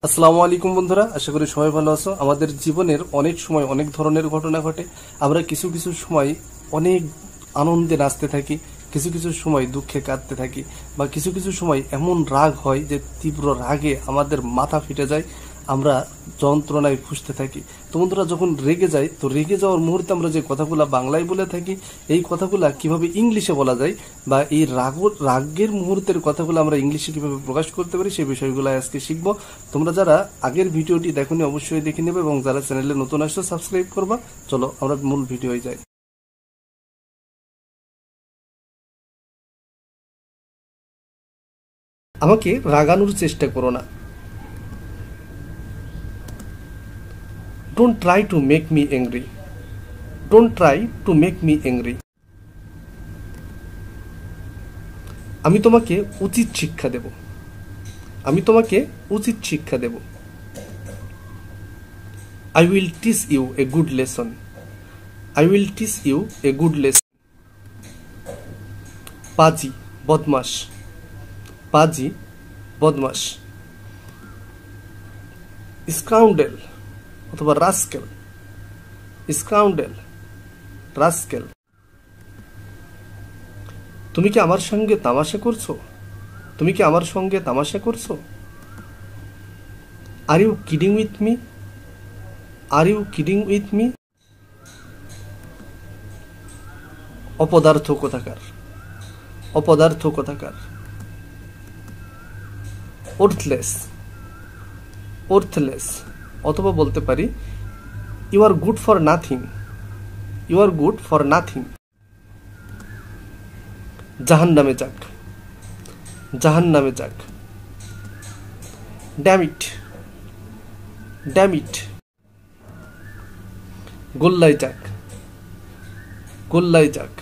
আসসালামু আলাইকুম বন্ধুরা, আশা করি সবাই ভালো আছো। আমাদের জীবনের অনেক সময় অনেক ধরনের ঘটনা ঘটে। আমরা কিছু কিছু সময় অনেক আনন্দে নাচতে থাকি, কিছু কিছু সময় দুঃখে কাঁদতে থাকি, বা কিছু কিছু সময় এমন রাগ হয় যে তীব্র রাগে আমাদের মাথা ফেটে যায়, আমরা যন্ত্রণায় ফুঁসতে থাকি। তো বন্ধুরা, যখন রেগে যাই, তো রেগে যাওয়ার মুহূর্তে আমরা যে কথাগুলো বাংলায় বলে থাকি, এই কথাগুলা কিভাবে ইংলিশে বলা যায়, বা এই রাগের মুহূর্তের কথাগুলো আমরা ইংলিশে কিভাবে প্রকাশ করতে পারি, সেই বিষয়গুলো আজকে শিখবো। তোমরা যারা আগের ভিডিওটি দেখোনি অবশ্যই দেখে নেবে, এবং যারা চ্যানেলে নতুন আসছো সাবস্ক্রাইব করবা। চলো আমরা মূল ভিডিওয় যাই। আমাকে রাগানোর চেষ্টা করো না। Don't try to make me angry. Don't try to make me angry. আমি তোমাকে উচিত শিক্ষা দেব। আমি তোমাকে উচিত শিক্ষা দেব। I will teach you a good lesson. I will teach you a good lesson. পাজি, বদমাশ। পাজি, বদমাশ। স্কাউন্ডেল অথবা রাস্কেল। Scoundrel, rascal. তুমি কি আমার সঙ্গে তামাশা করছো? তুমি কি আমার সঙ্গে তামাশা করছো? Are you kidding with me? Are you kidding with me? অপদার্থ কোথাকার, অপদার্থ কোথাকার। ওর্থলেস, ওর্থলেস, অথবা বলতে পারি you are good for nothing. You are good for nothing. জাহান্নামে যাক, জাহান্নামে যাক। Dammit, dammit. গোল্লায় যাক, গোল্লায় যাক।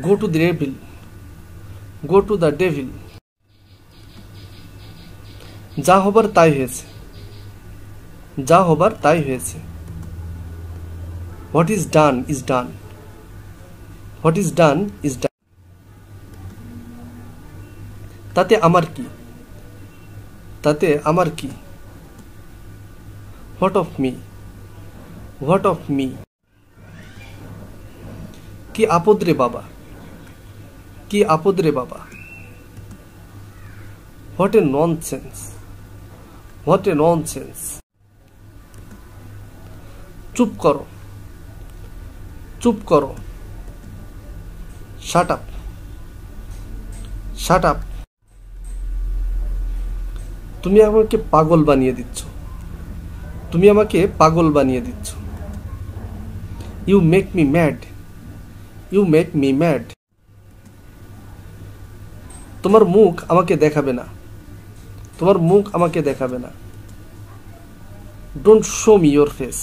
Go to the devil, go to the devil. যা হবার তাই হয়েছে, যা হবার তাই হয়েছে। What is done is done, what is done is done. তাতে আমার কি, তাতে আমার কি। What of me, what of me. কি আপদ রে বাবা, কি আপদ রে বাবা। What a nonsense, what a nonsense. চুপ করো, চুপ করো। Shut up, shut up. তুমি আমাকে পাগল বানিয়ে দিচ্ছ, তুমি আমাকে পাগল বানিয়ে দিচ্ছ। You make me mad, you make me mad. তোমার মুখ আমাকে দেখাবে না, তোমার মুখ আমাকে দেখাবে না। Don't show me your face,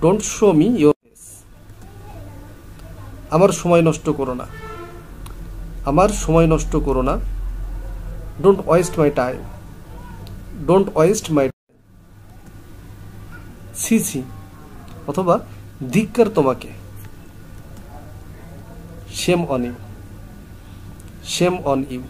don't show me your face. আমার সময় নষ্ট করো না, আমার সময় নষ্ট করো না। Don't waste my time, don't waste my time. ছি ছি, অথবা ধিক্কার তোমাকে। Shame on you, shame on you.